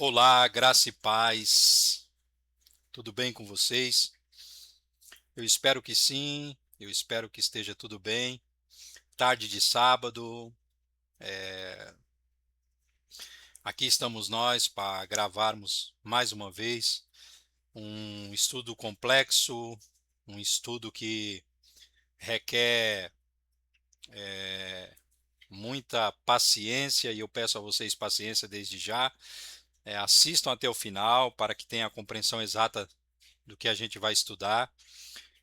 Olá, graça e paz. Tudo bem com vocês? Eu espero que sim, eu espero que esteja tudo bem. Tarde de sábado, aqui estamos nós para gravarmos mais uma vez um estudo complexo, um estudo que requer muita paciência e eu peço a vocês paciência desde já. Assistam até o final para que tenham a compreensão exata do que a gente vai estudar.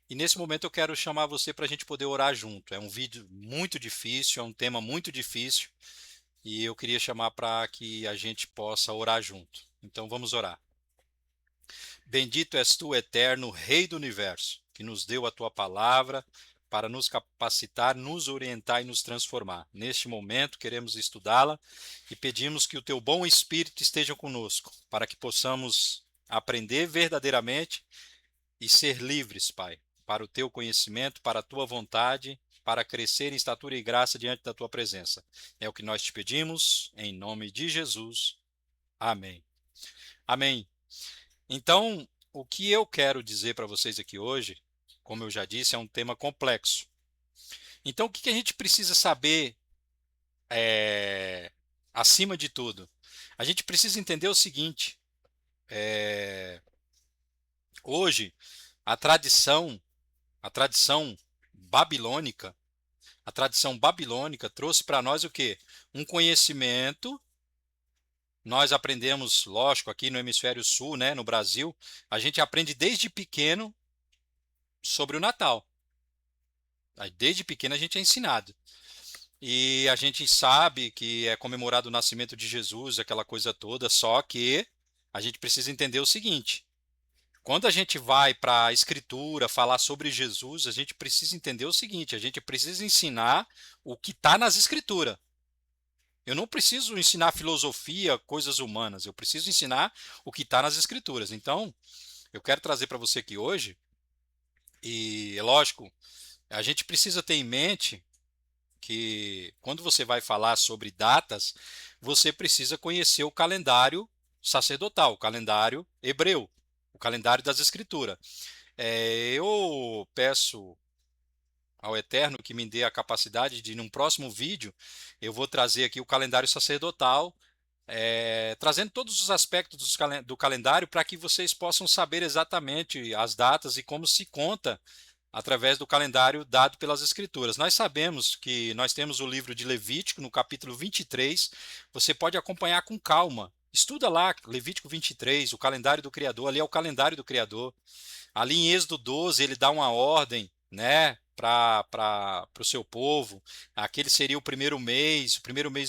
E nesse momento eu quero chamar você para a gente poder orar junto. É um vídeo muito difícil, é um tema muito difícil e eu queria chamar para que a gente possa orar junto. Então vamos orar. Bendito és tu, eterno Rei do universo, que nos deu a tua palavra para nos capacitar, nos orientar e nos transformar. Neste momento queremos estudá-la e pedimos que o teu bom Espírito esteja conosco, para que possamos aprender verdadeiramente e ser livres, Pai, para o teu conhecimento, para a tua vontade, para crescer em estatura e graça diante da tua presença. É o que nós te pedimos, em nome de Jesus. Amém. Amém. Então, o que eu quero dizer para vocês aqui hoje, como eu já disse, é um tema complexo. Então, o que a gente precisa saber acima de tudo? A gente precisa entender o seguinte: é, hoje, a tradição, a tradição babilônica, A tradição babilônica trouxe para nós o quê? Um conhecimento. Nós aprendemos, lógico, aqui no hemisfério sul, né, no Brasil, a gente aprende desde pequeno sobre o Natal. Desde pequeno a gente é ensinado. E a gente sabe que é comemorado o nascimento de Jesus, aquela coisa toda, só que a gente precisa entender o seguinte: quando a gente vai para a Escritura falar sobre Jesus, a gente precisa entender o seguinte: a gente precisa ensinar o que está nas Escrituras. Eu não preciso ensinar filosofia, coisas humanas. Eu preciso ensinar o que está nas escrituras. Então, eu quero trazer para você aqui hoje, e é lógico, a gente precisa ter em mente que quando você vai falar sobre datas, você precisa conhecer o calendário sacerdotal, o calendário hebreu, o calendário das escrituras. Eu peço ao Eterno que me dê a capacidade de, num próximo vídeo, eu vou trazer aqui o calendário sacerdotal, trazendo todos os aspectos do calendário para que vocês possam saber exatamente as datas e como se conta através do calendário dado pelas Escrituras. Nós sabemos que nós temos o livro de Levítico, no capítulo 23, você pode acompanhar com calma. Estuda lá, Levítico 23, o calendário do Criador, ali é o calendário do Criador. Ali em Êxodo 12, ele dá uma ordem, né, para o seu povo. Aquele seria o primeiro mês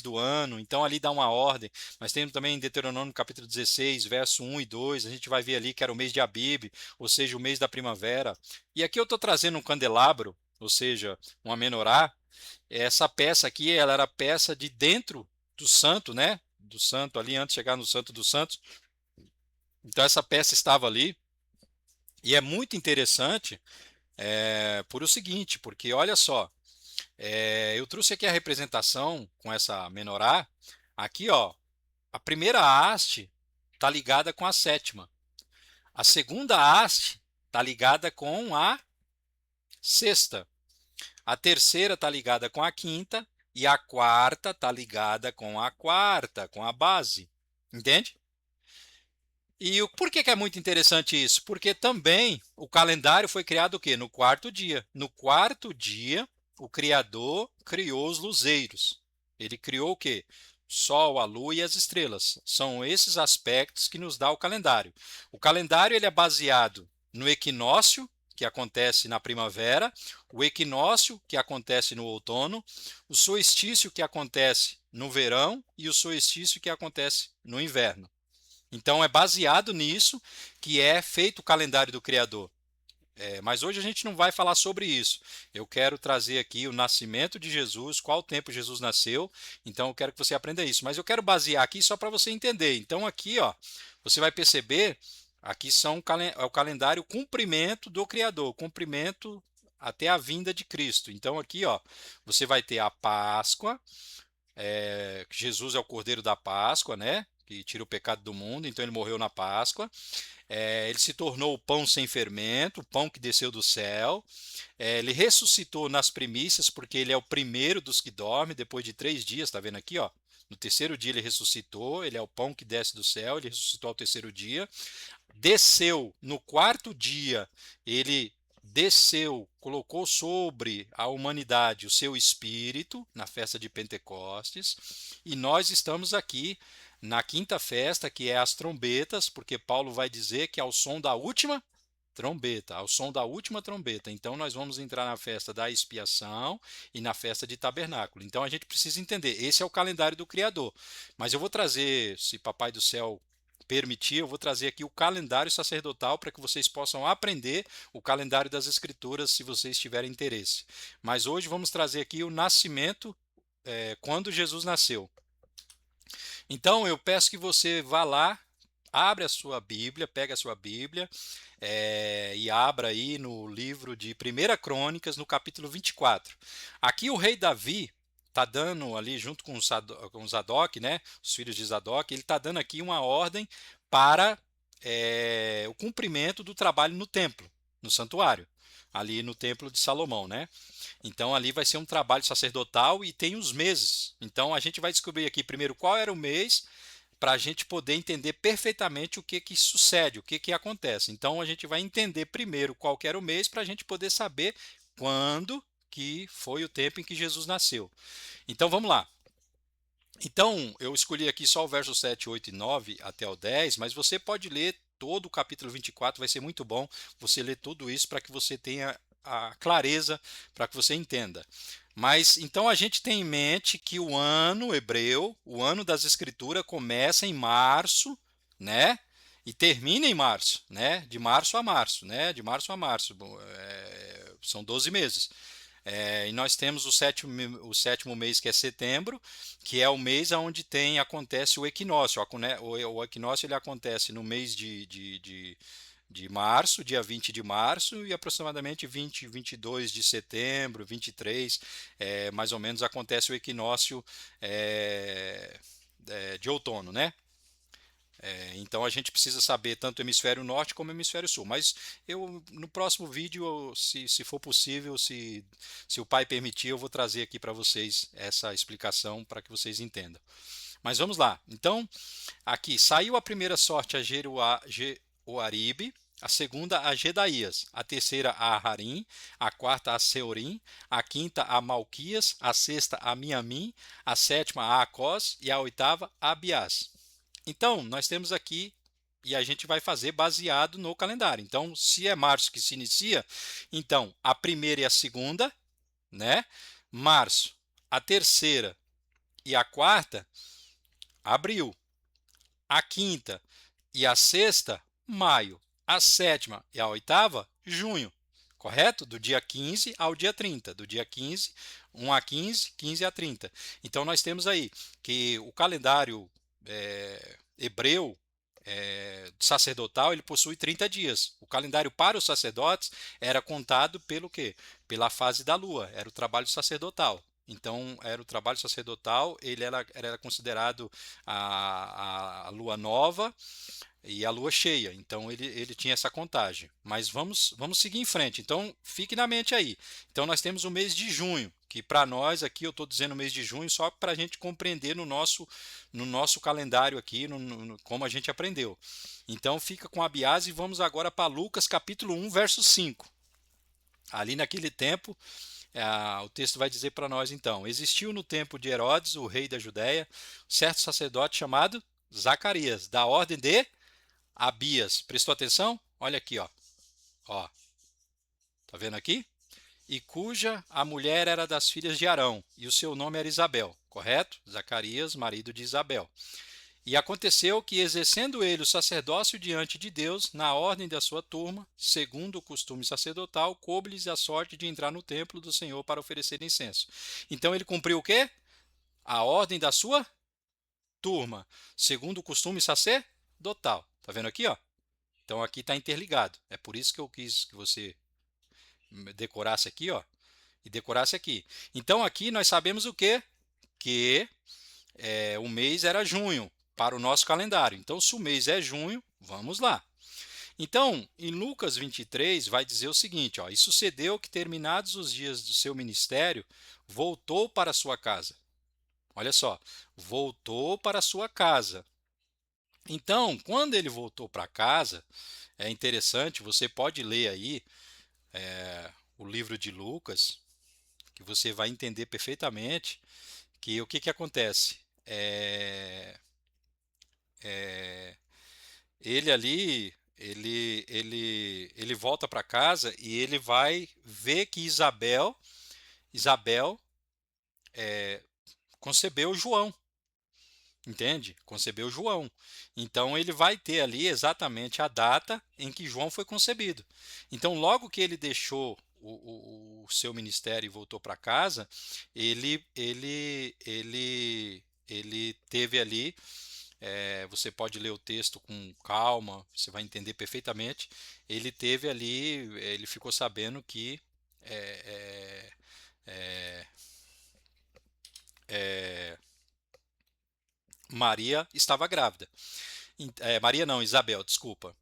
do ano. Então ali dá uma ordem. Mas tem também em Deuteronômio capítulo 16, verso 1 e 2, a gente vai ver ali que era o mês de Abib, ou seja, o mês da primavera. E aqui eu estou trazendo um candelabro, ou seja, uma menorá. Essa peça aqui, ela era peça de dentro do santo, né? Do santo ali, antes de chegar no santo dos santos. Então essa peça estava ali. E é muito interessante por o seguinte, porque olha só, eu trouxe aqui a representação com essa menorá. Aqui, ó, a primeira haste está ligada com a sétima. A segunda haste está ligada com a sexta. A terceira está ligada com a quinta. E a quarta está ligada com a quarta, com a base. Entende? E por que é muito interessante isso? Porque também o calendário foi criado o quê? No quarto dia. No quarto dia, o Criador criou os luzeiros. Ele criou o quê? Sol, a lua e as estrelas. São esses aspectos que nos dá o calendário. O calendário ele é baseado no equinócio, que acontece na primavera, o equinócio, que acontece no outono, o solstício, que acontece no verão, e o solstício, que acontece no inverno. Então é baseado nisso que é feito o calendário do Criador. Mas hoje a gente não vai falar sobre isso. Eu quero trazer aqui o nascimento de Jesus, qual tempo Jesus nasceu. Então eu quero que você aprenda isso. Mas eu quero basear aqui só para você entender. Então aqui, ó, você vai perceber, aqui é o calendário cumprimento do Criador, cumprimento até a vinda de Cristo. Então aqui, ó, você vai ter a Páscoa. Jesus é o Cordeiro da Páscoa, né? que tira o pecado do mundo, então ele morreu na Páscoa. Ele se tornou o pão sem fermento, o pão que desceu do céu. Ele ressuscitou nas primícias, porque ele é o primeiro dos que dorme, depois de 3 dias, está vendo aqui, ó? No terceiro dia ele ressuscitou, ele é o pão que desce do céu, ele ressuscitou ao terceiro dia. Desceu no quarto dia, ele desceu, colocou sobre a humanidade o seu espírito na festa de Pentecostes, e nós estamos aqui na quinta festa, que é as trombetas, porque Paulo vai dizer que ao som da última trombeta, ao som da última trombeta. Então nós vamos entrar na festa da expiação e na festa de tabernáculo. Então a gente precisa entender, esse é o calendário do Criador. Mas eu vou trazer, se Papai do Céu permitir, eu vou trazer aqui o calendário sacerdotal para que vocês possam aprender o calendário das Escrituras, se vocês tiverem interesse. Mas hoje vamos trazer aqui o nascimento, quando Jesus nasceu. Então eu peço que você vá lá, abre a sua Bíblia, pega a sua Bíblia, e abra aí no livro de 1 Crônicas, no capítulo 24. Aqui o rei Davi está dando ali, junto com Zadok, né, os filhos de Zadok, ele está dando aqui uma ordem para o cumprimento do trabalho no templo, no santuário, ali no templo de Salomão, né? Então ali vai ser um trabalho sacerdotal e tem os meses. Então a gente vai descobrir aqui primeiro qual era o mês, para a gente poder entender perfeitamente o que que sucede, o que que acontece. Então a gente vai entender primeiro qual que era o mês para a gente poder saber quando que foi o tempo em que Jesus nasceu. Então vamos lá. Então eu escolhi aqui só o verso 7, 8 e 9 até o 10, mas você pode ler todo o capítulo 24, vai ser muito bom você ler tudo isso para que você tenha a clareza, para que você entenda. Mas então a gente tem em mente que o ano hebreu, o ano das escrituras, começa em março, né? E termina em março, né? De março a março, né? De março a março. São 12 meses. E nós temos o sétimo mês, que é setembro, que é o mês onde acontece o equinócio. O equinócio ele acontece no mês de março, dia 20 de março, e aproximadamente 20, 22 de setembro, 23, mais ou menos, acontece o equinócio de outono, né? Então a gente precisa saber tanto o hemisfério norte como o hemisfério sul. Mas eu no próximo vídeo, se for possível, se o pai permitir, eu vou trazer aqui para vocês essa explicação para que vocês entendam. Mas vamos lá. Então, aqui saiu a primeira sorte a Jeoaribe, a segunda a Gedaías, a terceira a Harim, a quarta a Seorim, a quinta a Malquias, a sexta a Miamim, a sétima a Acós e a oitava a Abiás. Então, nós temos aqui, e a gente vai fazer baseado no calendário. Então, se é março que se inicia, então a primeira e a segunda, né? Março, a terceira e a quarta, abril. A quinta e a sexta, maio. A sétima e a oitava, junho. Correto? Do dia 15 ao dia 30. Do dia 15, 1 a 15, 15 a 30. Então nós temos aí que o calendário hebreu sacerdotal, ele possui 30 dias. O calendário para os sacerdotes era contado pelo quê? Pela fase da lua, era o trabalho sacerdotal. Então, era o trabalho sacerdotal, ele era considerado a lua nova e a lua cheia. Então, ele tinha essa contagem. Mas vamos seguir em frente. Então, fique na mente aí. Então, nós temos o mês de junho, que para nós aqui, eu estou dizendo o mês de junho só para a gente compreender no nosso calendário aqui, como a gente aprendeu. Então, fica com Abiás e vamos agora para Lucas capítulo 1, verso 5. Ali naquele tempo, o texto vai dizer para nós então: existiu no tempo de Herodes, o rei da Judéia, certo sacerdote chamado Zacarias, da ordem de Abias. Prestou atenção? Olha aqui, ó. Ó, tá vendo aqui? E cuja a mulher era das filhas de Arão, e o seu nome era Isabel, correto? Zacarias, marido de Isabel. E aconteceu que, exercendo ele o sacerdócio diante de Deus, na ordem da sua turma, segundo o costume sacerdotal, coube-lhes a sorte de entrar no templo do Senhor para oferecer incenso. Então ele cumpriu o quê? A ordem da sua turma, segundo o costume sacerdotal. Tá vendo aqui, ó? Então aqui está interligado. É por isso que eu quis que você decorasse aqui, ó, e decorasse aqui. Então aqui nós sabemos o quê? Que o mês era junho. para o nosso calendário. Então, se o mês é junho, vamos lá. Então, em Lucas 23, vai dizer o seguinte: ó, e sucedeu que, terminados os dias do seu ministério, voltou para sua casa. Olha só, voltou para sua casa. Então, quando ele voltou para casa, é interessante, você pode ler aí o livro de Lucas, que você vai entender perfeitamente que o que, que acontece. Ele ali, ele volta para casa e ele vai ver que Isabel concebeu João, entende? Concebeu João. Então ele vai ter ali exatamente a data em que João foi concebido. Então, logo que ele deixou o seu ministério e voltou para casa, ele teve ali. Você pode ler o texto com calma, você vai entender perfeitamente. Ele teve ali, ele ficou sabendo que é, é, é, Maria estava grávida. Maria não, Isabel, desculpa.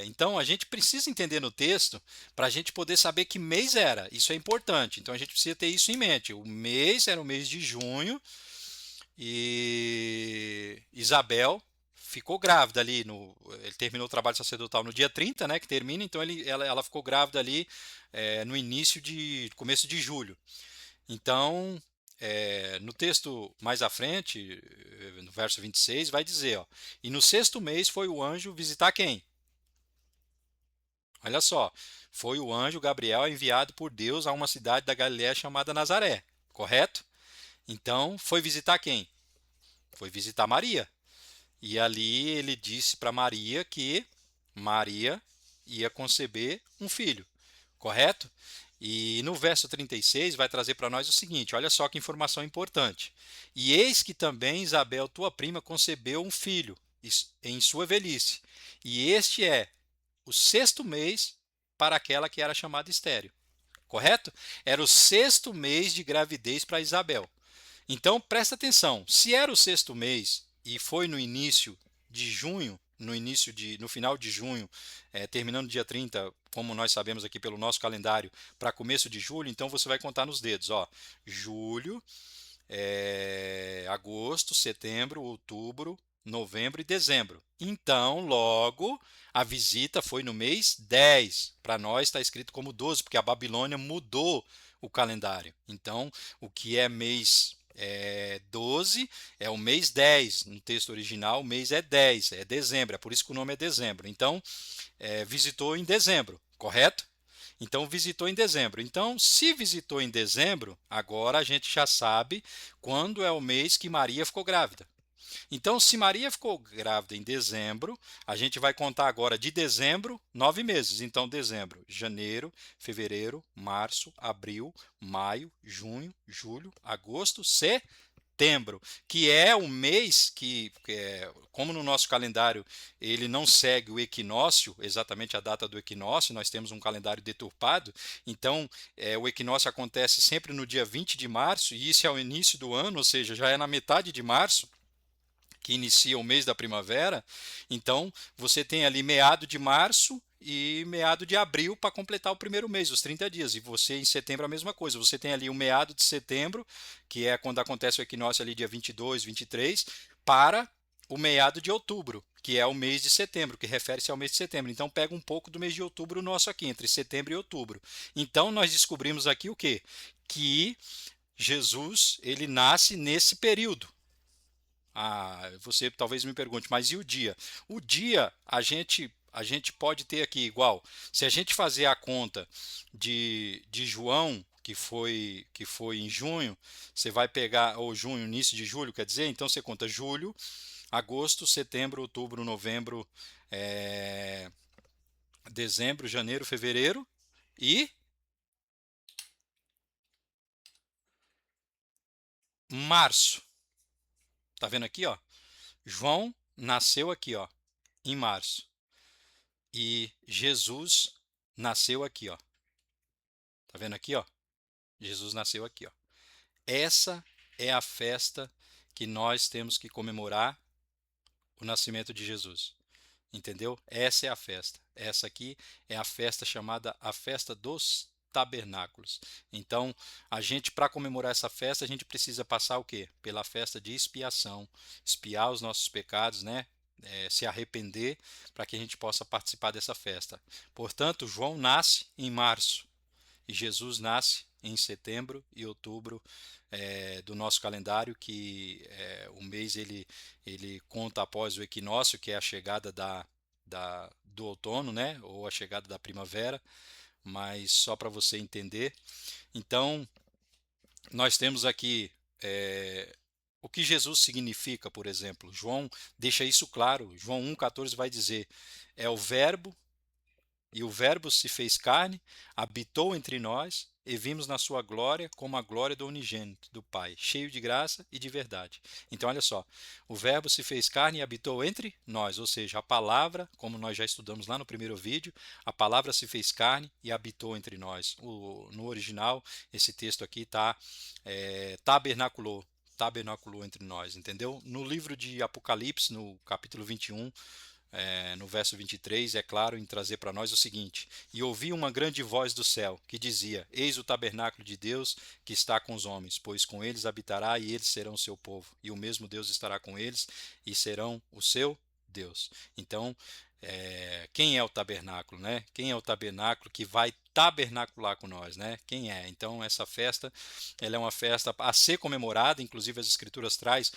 Então a gente precisa entender no texto para a gente poder saber que mês era. Isso é importante. Então a gente precisa ter isso em mente. O mês era o mês de junho e Isabel ficou grávida ali ele terminou o trabalho sacerdotal no dia 30, né, que termina, então ela ficou grávida ali no começo de julho. Então, no texto mais à frente, no verso 26, vai dizer, ó, e no sexto mês foi o anjo visitar quem? Olha só, foi o anjo Gabriel enviado por Deus a uma cidade da Galiléia chamada Nazaré, correto? Então, foi visitar quem? Foi visitar Maria. E ali ele disse para Maria que Maria ia conceber um filho, correto? E no verso 36 vai trazer para nós o seguinte: olha só que informação importante. E eis que também Isabel, tua prima, concebeu um filho em sua velhice. E este é o sexto mês para aquela que era chamada estéril, correto? Era o sexto mês de gravidez para Isabel. Então, presta atenção, se era o sexto mês e foi no início de junho, no final de junho, terminando dia 30, como nós sabemos aqui pelo nosso calendário, para começo de julho, então você vai contar nos dedos, ó, julho, agosto, setembro, outubro, novembro e dezembro. Então, logo, a visita foi no mês 10. Para nós está escrito como 12, porque a Babilônia mudou o calendário. Então, o que é mês 12 é o mês 10. No texto original, o mês é 10, é dezembro, é por isso que o nome é dezembro. Então, visitou em dezembro, correto? Então visitou em dezembro. Então, se visitou em dezembro, agora a gente já sabe quando é o mês que Maria ficou grávida. Então, se Maria ficou grávida em dezembro, a gente vai contar agora de dezembro 9 meses. Então, dezembro, janeiro, fevereiro, março, abril, maio, junho, julho, agosto, setembro, que é o mês como no nosso calendário ele não segue o equinócio, exatamente a data do equinócio, nós temos um calendário deturpado, então o equinócio acontece sempre no dia 20 de março, e isso é o início do ano, ou seja, já é na metade de março, que inicia o mês da primavera, então você tem ali meado de março e meado de abril para completar o primeiro mês, os 30 dias. E você em setembro a mesma coisa. Você tem ali o meado de setembro, que é quando acontece o equinócio ali dia 22, 23, para o meado de outubro, que é o mês de setembro, que refere-se ao mês de setembro. Então pega um pouco do mês de outubro nosso aqui, entre setembro e outubro. Então nós descobrimos aqui o quê? Que Jesus, ele nasce nesse período. Você talvez me pergunte, mas e o dia? O dia a gente pode ter aqui igual. Se a gente fazer a conta de João, que foi em junho, você vai pegar, ou junho, início de julho, quer dizer, então você conta julho, agosto, setembro, outubro, novembro, é, dezembro, janeiro, fevereiro e março. Tá vendo aqui, ó? João nasceu aqui, ó, em março. E Jesus nasceu aqui, ó. Tá vendo aqui, ó? Jesus nasceu aqui, ó. Essa é a festa que nós temos que comemorar o nascimento de Jesus. Entendeu? Essa é a festa. Essa aqui é a festa chamada a festa dos tabernáculos. Então, a gente, para comemorar essa festa, a gente precisa passar o quê? Pela festa de expiação, expiar os nossos pecados, né? Se arrepender para que a gente possa participar dessa festa. Portanto, João nasce em março e Jesus nasce em setembro e outubro do nosso calendário, que o mês ele conta após o equinócio, que é a chegada do outono, né? Ou a chegada da primavera, mas só para você entender. Então, nós temos aqui o que Jesus significa, por exemplo. João deixa isso claro. João 1,14 vai dizer: é o Verbo, e o Verbo se fez carne, habitou entre nós, e vimos na sua glória como a glória do unigênito, do Pai, cheio de graça e de verdade. Então, olha só, o Verbo se fez carne e habitou entre nós, ou seja, a palavra, como nós já estudamos lá no primeiro vídeo, a palavra se fez carne e habitou entre nós. No original, esse texto aqui está tabernaculou. Tabernaculou entre nós, entendeu? No livro de Apocalipse, no capítulo 21, no verso 23, é claro em trazer para nós o seguinte: e ouvi uma grande voz do céu, que dizia: Eis o tabernáculo de Deus que está com os homens, pois com eles habitará e eles serão o seu povo, e o mesmo Deus estará com eles e serão o seu Deus. Então, quem é o tabernáculo, né? Quem é o tabernáculo que vai tabernacular com nós, né? Quem é? Então, essa festa, ela é uma festa a ser comemorada, inclusive as escrituras traz,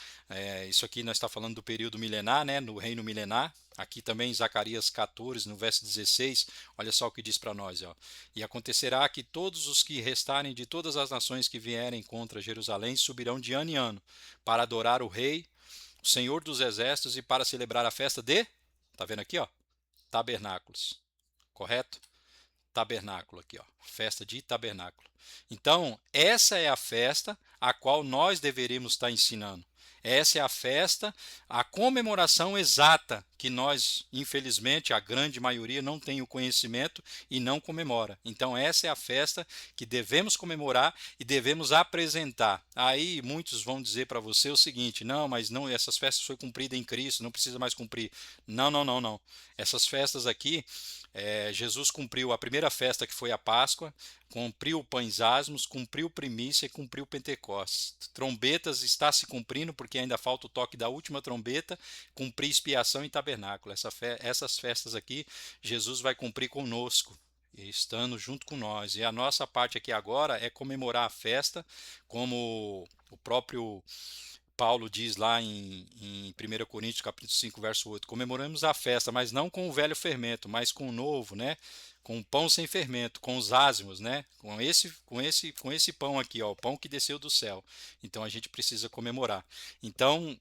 isso aqui nós está falando do período milenar, né? No reino milenar. Aqui também, Zacarias 14, no verso 16, olha só o que diz para nós. Ó. E acontecerá que todos os que restarem de todas as nações que vierem contra Jerusalém subirão de ano em ano, para adorar o Rei, o Senhor dos Exércitos, e para celebrar a festa de, tá vendo aqui, ó, tabernáculos, correto? Tabernáculo aqui, ó, festa de tabernáculo. Então, essa é a festa a qual nós deveríamos estar ensinando. Essa é a festa, a comemoração exata que nós, infelizmente, a grande maioria não tem o conhecimento e não comemora. Então, essa é a festa que devemos comemorar e devemos apresentar. Aí muitos vão dizer para você o seguinte: não, mas não, essas festas foi cumprida em Cristo, não precisa mais cumprir. Não, não, não, não. Essas festas aqui Jesus cumpriu a primeira festa, que foi a Páscoa, cumpriu o Pães Asmos, cumpriu Primícia e cumpriu Pentecostes. Trombetas está se cumprindo, porque ainda falta o toque da última trombeta, cumprir expiação e tabernáculo. Essas festas aqui, Jesus vai cumprir conosco, estando junto com nós. E a nossa parte aqui agora é comemorar a festa, como o próprio Paulo diz lá em 1 Coríntios capítulo 5, verso 8, comemoramos a festa, mas não com o velho fermento, mas com o novo, né? Com o pão sem fermento, com os ázimos, né? Com esse pão aqui, ó, o pão que desceu do céu. Então a gente precisa comemorar. Então,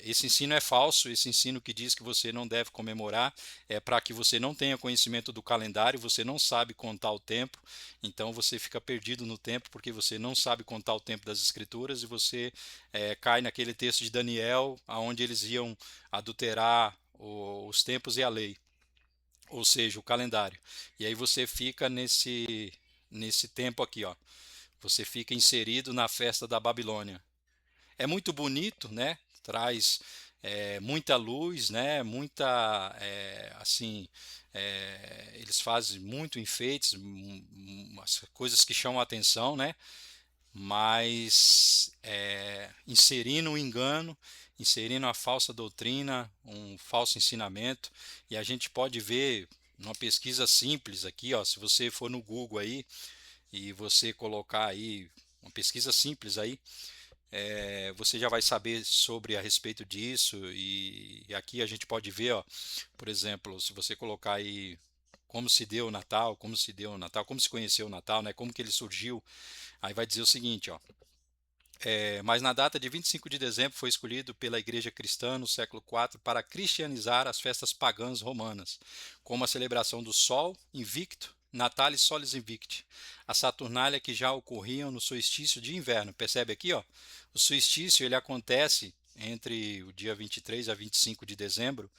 esse ensino é falso, esse ensino que diz que você não deve comemorar é para que você não tenha conhecimento do calendário, você não sabe contar o tempo, então você fica perdido no tempo porque você não sabe contar o tempo das escrituras e você cai naquele texto de Daniel, onde eles iam adulterar os tempos e a lei, ou seja, o calendário. E aí você fica nesse tempo aqui, ó. Você fica inserido na festa da Babilônia. É muito bonito, né? Traz muita luz, né? Muita, assim, eles fazem muito enfeites, coisas que chamam a atenção, né? Mas inserindo o engano, inserindo a falsa doutrina, um falso ensinamento, e a gente pode ver numa pesquisa simples aqui, ó, se você for no Google aí e você colocar aí uma pesquisa simples aí, você já vai saber sobre a respeito disso, e aqui a gente pode ver, ó, por exemplo, se você colocar aí como se deu o Natal, como se deu o Natal, como se conheceu o Natal, né, como que ele surgiu, aí vai dizer o seguinte, ó, mas na data de 25 de dezembro foi escolhido pela Igreja Cristã no século IV para cristianizar as festas pagãs romanas, como a celebração do Sol Invicto, Natalis Solis Invicti, a Saturnália que já ocorriam no solstício de inverno. Percebe aqui, ó? O solstício ele acontece entre o dia 23 a 25 de dezembro.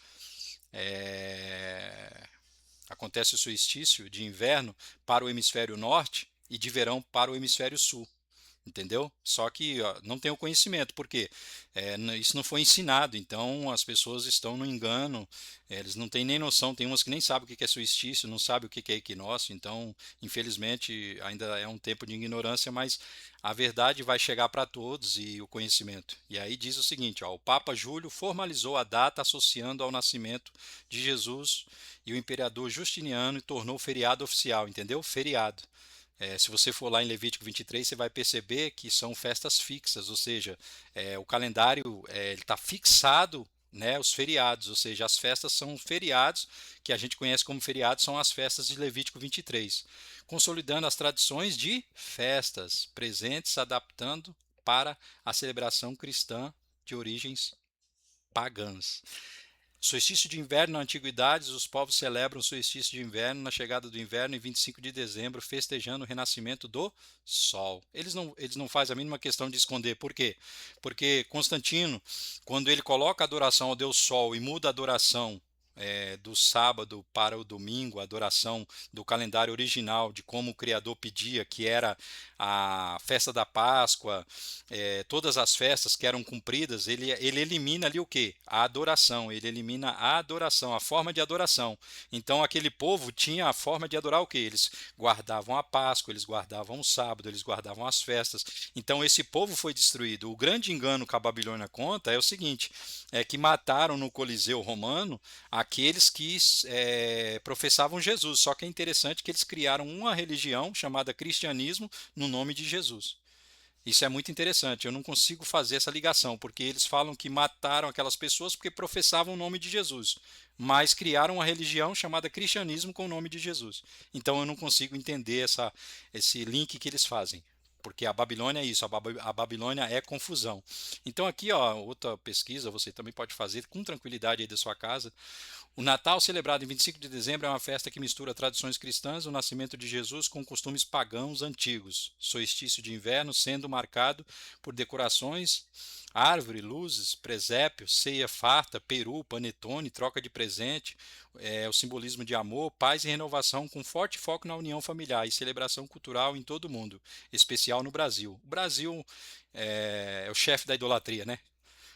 Acontece o solstício de inverno para o hemisfério norte e de verão para o hemisfério sul. entendeu? Só que ó, não tem o conhecimento, porque isso não foi ensinado, então as pessoas estão no engano, eles não têm nem noção, tem umas que nem sabem o que que é solstício, não sabem o que que é equinócio, então infelizmente ainda é um tempo de ignorância, mas a verdade vai chegar para todos e o conhecimento. E aí diz o seguinte, ó, o Papa Júlio formalizou a data associando ao nascimento de Jesus e o imperador Justiniano e tornou feriado oficial, entendeu? Feriado. Se você for lá em Levítico 23, você vai perceber que são festas fixas, ou seja, o calendário ele está fixado, né, os feriados, ou seja, as festas são feriados, que a gente conhece como feriados, são as festas de Levítico 23, consolidando as tradições de festas presentes, adaptando para a celebração cristã de origens pagãs. Solstício de inverno na antiguidade, os povos celebram o solstício de inverno na chegada do inverno em 25 de dezembro, festejando o renascimento do sol. Eles não fazem a mínima questão de esconder. Por quê? Porque Constantino, quando ele coloca a adoração ao Deus Sol e muda a adoração do sábado para o domingo, a adoração do calendário original, de como o Criador pedia, que era a festa da Páscoa, todas as festas que eram cumpridas, ele elimina ali o que? A adoração, ele elimina a adoração, a forma de adoração. Então aquele povo tinha a forma de adorar o que? Eles guardavam a Páscoa, eles guardavam o sábado, eles guardavam as festas. Então esse povo foi destruído. O grande engano que a Babilônia conta é o seguinte: é que mataram no Coliseu Romano aqueles que professavam Jesus. Só que é interessante que eles criaram uma religião chamada cristianismo no nome de Jesus. Isso é muito interessante. Eu não consigo fazer essa ligação, porque eles falam que mataram aquelas pessoas porque professavam o nome de Jesus, mas criaram uma religião chamada cristianismo com o nome de Jesus. Então eu não consigo entender esse link que eles fazem. Porque a Babilônia é isso, a Babilônia é confusão. Então aqui, ó, outra pesquisa, você também pode fazer com tranquilidade aí da sua casa. O Natal, celebrado em 25 de dezembro, é uma festa que mistura tradições cristãs, o nascimento de Jesus, com costumes pagãos antigos. Solstício de inverno sendo marcado por decorações, árvore, luzes, presépio, ceia farta, peru, panetone, troca de presente, o simbolismo de amor, paz e renovação, com forte foco na união familiar e celebração cultural em todo o mundo, especial no Brasil. O Brasil é o chefe da idolatria, né?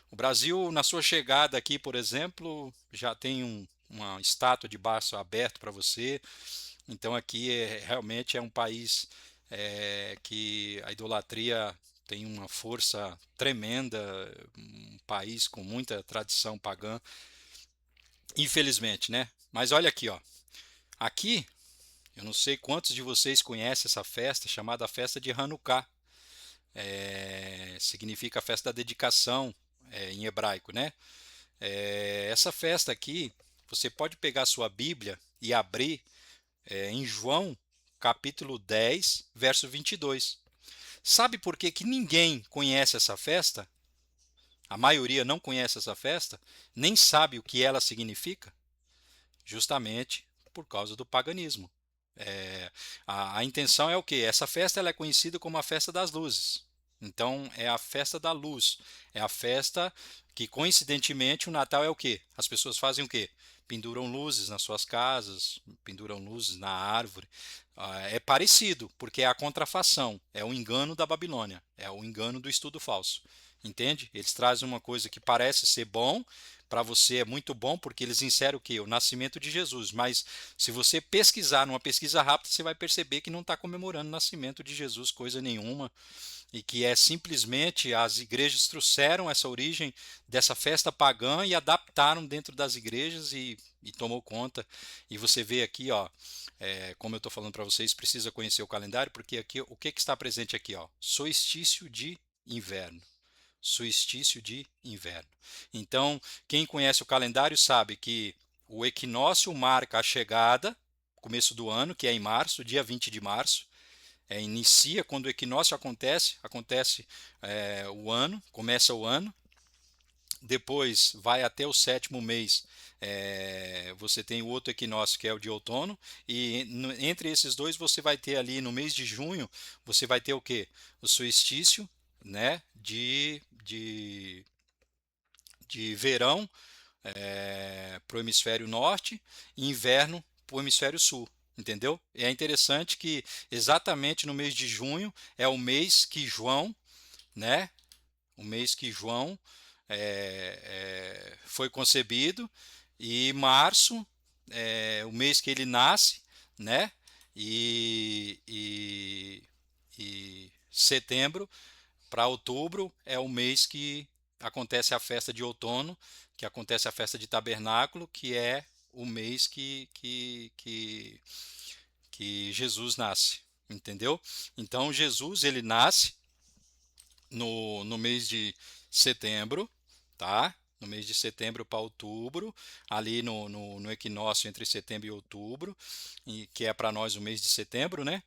O Brasil, na sua chegada aqui, por exemplo, já tem uma estátua de braço aberto para você. Então aqui realmente é um país que a idolatria tem uma força tremenda, um país com muita tradição pagã, infelizmente, né? Mas olha aqui, ó. Aqui, eu não sei quantos de vocês conhecem essa festa chamada festa de Hanukkah. Significa a festa da dedicação em hebraico, né? Essa festa aqui, você pode pegar a sua Bíblia e abrir em João, capítulo 10, verso 22. Sabe por que que ninguém conhece essa festa? A maioria não conhece essa festa, nem sabe o que ela significa, justamente por causa do paganismo. A intenção é o quê? Essa festa ela é conhecida como a festa das luzes. Então é a festa da luz. É a festa que, coincidentemente, o Natal é o quê? As pessoas fazem o quê? Penduram luzes nas suas casas, penduram luzes na árvore. É parecido, porque é a contrafação, é o engano da Babilônia, é o engano do estudo falso. Entende? Eles trazem uma coisa que parece ser bom, para você é muito bom, porque eles inserem o quê? O nascimento de Jesus. Mas se você pesquisar numa pesquisa rápida, você vai perceber que não está comemorando o nascimento de Jesus, coisa nenhuma, e que é simplesmente as igrejas trouxeram essa origem dessa festa pagã e adaptaram dentro das igrejas e tomou conta. E você vê aqui, ó, como eu estou falando para vocês, precisa conhecer o calendário, porque aqui o que, que está presente aqui, ó? Solstício de inverno. Solstício de inverno. Então, quem conhece o calendário sabe que o equinócio marca a chegada, começo do ano, que é em março, dia 20 de março. Inicia quando o equinócio acontece o ano, começa o ano. Depois vai até o sétimo mês, você tem o outro equinócio que é o de outono, e entre esses dois você vai ter ali no mês de junho, você vai ter o que? O solstício, né, de verão para o hemisfério norte e inverno para o hemisfério sul. entendeu? E é interessante que exatamente no mês de junho é o mês que João, né? O mês que João foi concebido, e março é o mês que ele nasce, né? E, e, e setembro para outubro é o mês que acontece a festa de outono, que acontece a festa de tabernáculo, que é o mês que Jesus nasce, entendeu? Então Jesus ele nasce no mês de setembro, tá? No mês de setembro para outubro, ali no equinócio entre setembro e outubro, que é para nós o mês de setembro, né?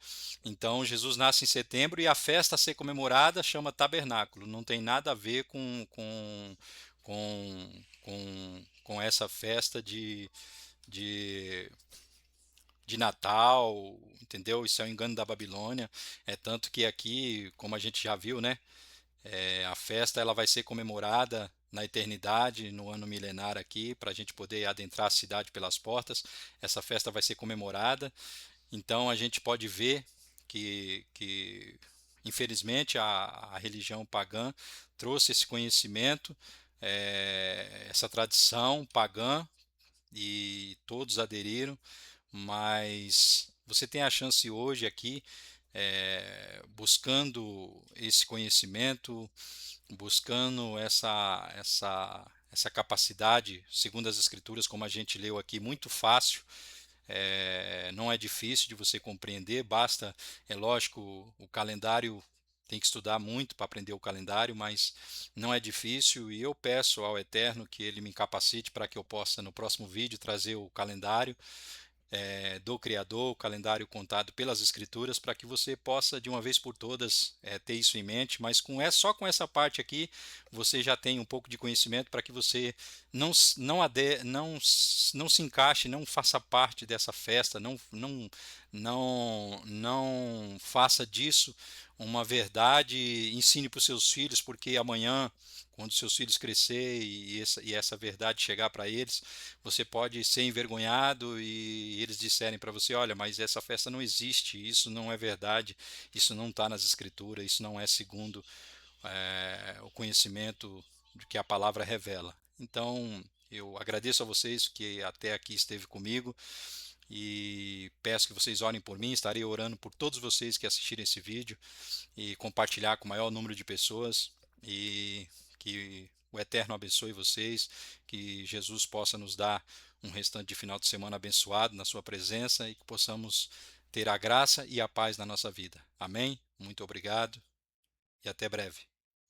Então Jesus nasce em setembro, e a festa a ser comemorada chama tabernáculo. Não tem nada a ver com essa festa de, de Natal, entendeu? Isso é um engano da Babilônia. É tanto que aqui, como a gente já viu, né? A festa ela vai ser comemorada na eternidade, no ano milenar aqui, para a gente poder adentrar a cidade pelas portas. Essa festa vai ser comemorada. Então a gente pode ver que infelizmente, a religião pagã trouxe esse conhecimento, essa tradição pagã, e todos aderiram, mas você tem a chance hoje aqui, buscando esse conhecimento, buscando essa capacidade, segundo as Escrituras, como a gente leu aqui, muito fácil. Não é difícil de você compreender, basta, é lógico, o calendário tem que estudar muito para aprender o calendário, mas não é difícil, e eu peço ao Eterno que ele me capacite para que eu possa no próximo vídeo trazer o calendário do Criador, o calendário contado pelas Escrituras, para que você possa de uma vez por todas ter isso em mente. Mas só com essa parte aqui você já tem um pouco de conhecimento para que você não se encaixe, não faça parte dessa festa, não faça disso uma verdade, ensine para os seus filhos, porque amanhã, quando seus filhos crescer e essa verdade chegar para eles, você pode ser envergonhado e eles disserem para você: olha, mas essa festa não existe, isso não é verdade, isso não está nas escrituras, isso não é segundo o conhecimento que a palavra revela. Então, eu agradeço a vocês que até aqui esteve comigo, e peço que vocês orem por mim. Estarei orando por todos vocês que assistirem esse vídeo, e compartilhar com o maior número de pessoas, e que o Eterno abençoe vocês, que Jesus possa nos dar um restante de final de semana abençoado na sua presença, e que possamos ter a graça e a paz na nossa vida. Amém? Muito obrigado e até breve.